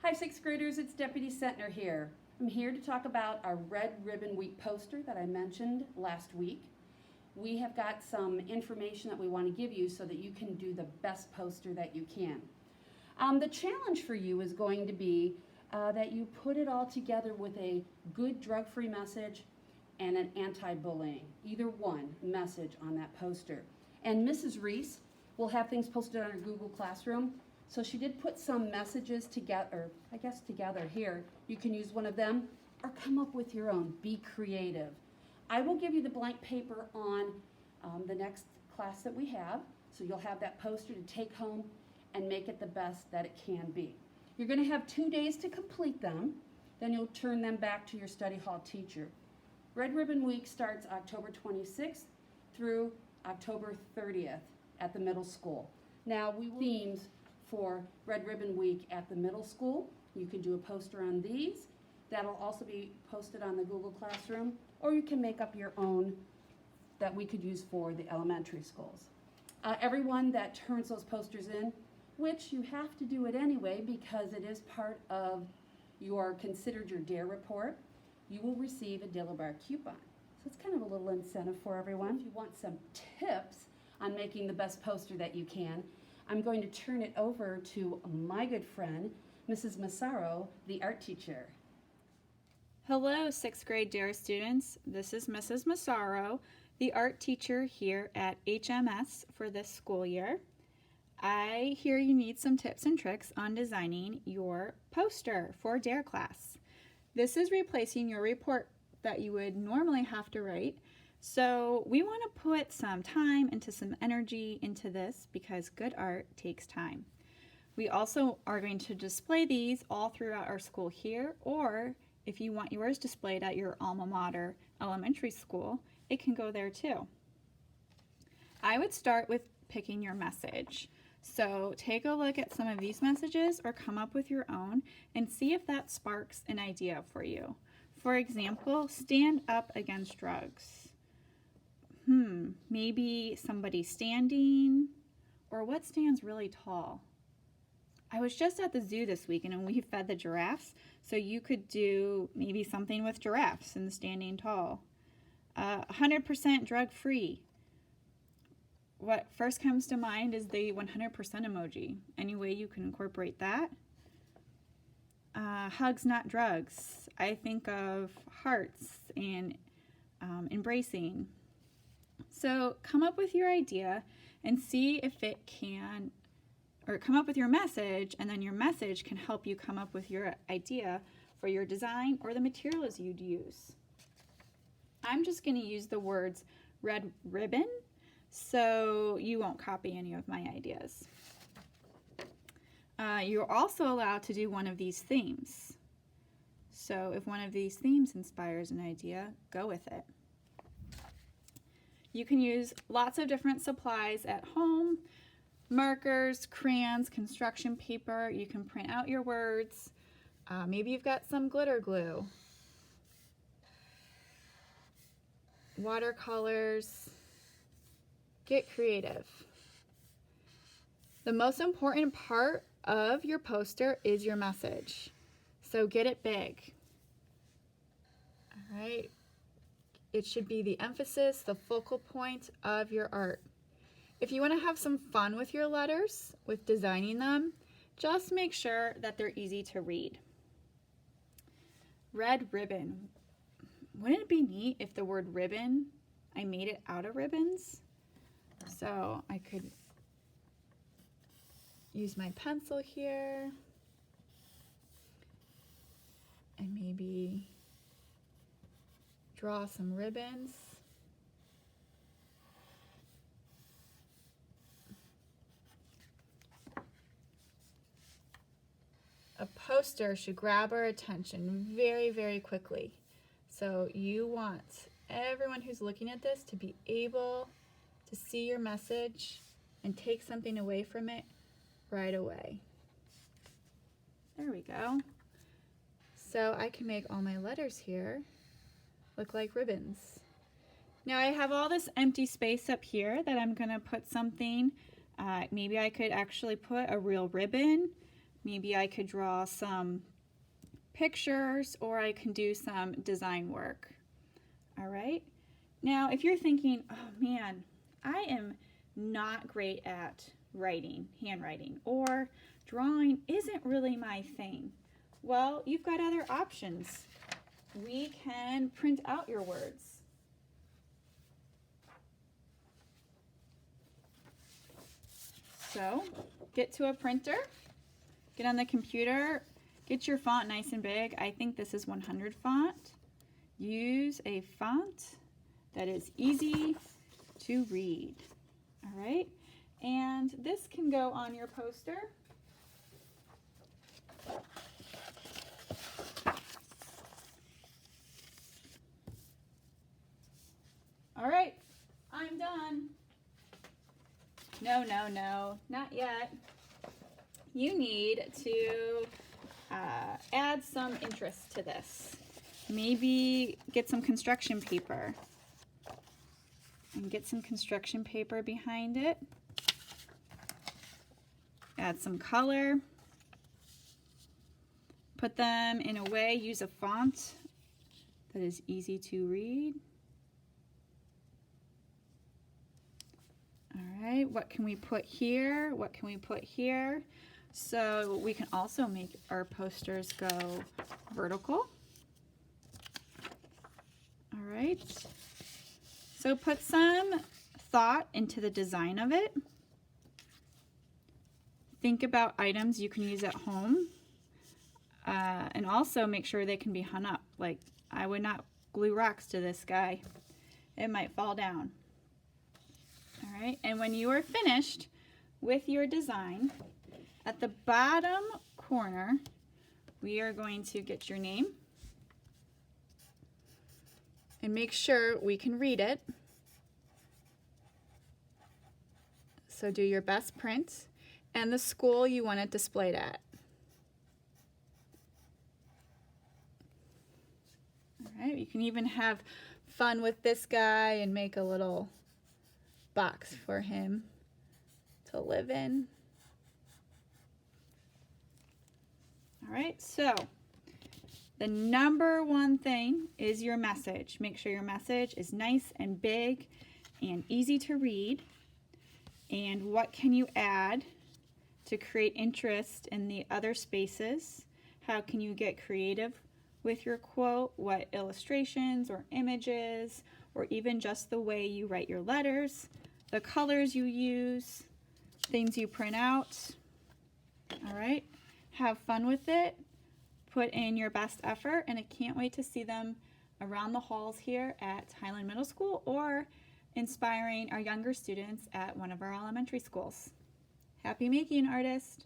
Hi, sixth graders, it's Deputy Sentner here. I'm here to talk about our Red Ribbon Week poster that I mentioned last week. We have got some information that we want to give you so that you can do the best poster that you can. The challenge for you is going to be that you put it all together with a good drug-free message and an anti-bullying, either one message on that poster. And Mrs. Reese will have things posted on her Google Classroom. So she did put some messages together, together here. You can use one of them or come up with your own. Be creative. I will give you the blank paper on the next class that we have. So you'll have that poster to take home and make it the best that it can be. You're going to have 2 days to complete them. Then you'll turn them back to your study hall teacher. Red Ribbon Week starts October 26th through October 30th at the middle school. Now, we will themes for Red Ribbon Week at the middle school. You can do a poster on these. That'll also be posted on the Google Classroom, or you can make up your own that we could use for the elementary schools. Everyone that turns those posters in, which you have to do it anyway because it is part of your Considered Your Dare report, you will receive a Dillabar coupon. So it's kind of a little incentive for everyone. If you want some tips on making the best poster that you can, I'm going to turn it over to my good friend, Mrs. Massaro, the art teacher. Hello, 6th grade DARE students. This is Mrs. Massaro, the art teacher here at HMS for this school year. I hear you need some tips and tricks on designing your poster for DARE class. This is replacing your report that you would normally have to write. So we want to put some time into some energy into this because good art takes time. We also are going to display these all throughout our school here, or if you want yours displayed at your alma mater elementary school, it can go there too. I would start with picking your message. So take a look at some of these messages or come up with your own and see if that sparks an idea for you. For example, stand up against drugs. Maybe somebody standing, or what stands really tall? I was just at the zoo this weekend and we fed the giraffes, so you could do maybe something with giraffes and standing tall. 100% drug free. What first comes to mind is the 100% emoji. Any way you can incorporate that? Hugs, not drugs. I think of hearts and embracing. So come up with your idea and see if it can, or come up with your message, and then your message can help you come up with your idea for your design or the materials you'd use. I'm just going to use the words red ribbon, so you won't copy any of my ideas. You're also allowed to do one of these themes. So if one of these themes inspires an idea, go with it. You can use lots of different supplies at home, markers, crayons, construction paper. You can print out your words. Maybe you've got some glitter glue, watercolors. Get creative. The most important part of your poster is your message. So get it big. All right. It should be the emphasis, the focal point of your art. If you want to have some fun with your letters, with designing them, just make sure that they're easy to read. Red ribbon. Wouldn't it be neat if the word ribbon, I made it out of ribbons? So I could use my pencil here and maybe draw some ribbons. A poster should grab our attention very, very quickly. So you want everyone who's looking at this to be able to see your message and take something away from it right away. There we go. So I can make all my letters here look like ribbons. Now I have all this empty space up here that I'm going to put something. Maybe I could actually put a real ribbon Maybe I could draw some pictures, or I can do some design work. All right. Now, if you're thinking, oh man, I am not great at writing, handwriting, or drawing isn't really my thing. Well, you've got other options. We can print out your words. So, get to a printer, get on the computer, get your font nice and big. I think this is 100 font. Use a font that is easy to read. All right, and this can go on your poster. All right, I'm done. No, not yet. You need to add some interest to this. Maybe get some construction paper and get some construction paper behind it. Add some color. Put them in a way, use a font that is easy to read. All right, what can we put here? What can we put here? So we can also make our posters go vertical. All right, so put some thought into the design of it. Think about items you can use at home, and also make sure they can be hung up. Like, I would not glue rocks to this guy. It might fall down. All right, and when you are finished with your design, at the bottom corner, we are going to get your name and make sure we can read it. So do your best print and the school you want it displayed at. All right, you can even have fun with this guy and make a little box for him to live in. All right, so the number one thing is your message. Make sure your message is nice and big and easy to read. And what can you add to create interest in the other spaces? How can you get creative with your quote? What illustrations or images, or even just the way you write your letters, the colors you use, things you print out. All right, have fun with it. Put in your best effort, and I can't wait to see them around the halls here at Highland Middle School, or inspiring our younger students at one of our elementary schools. Happy making, artist!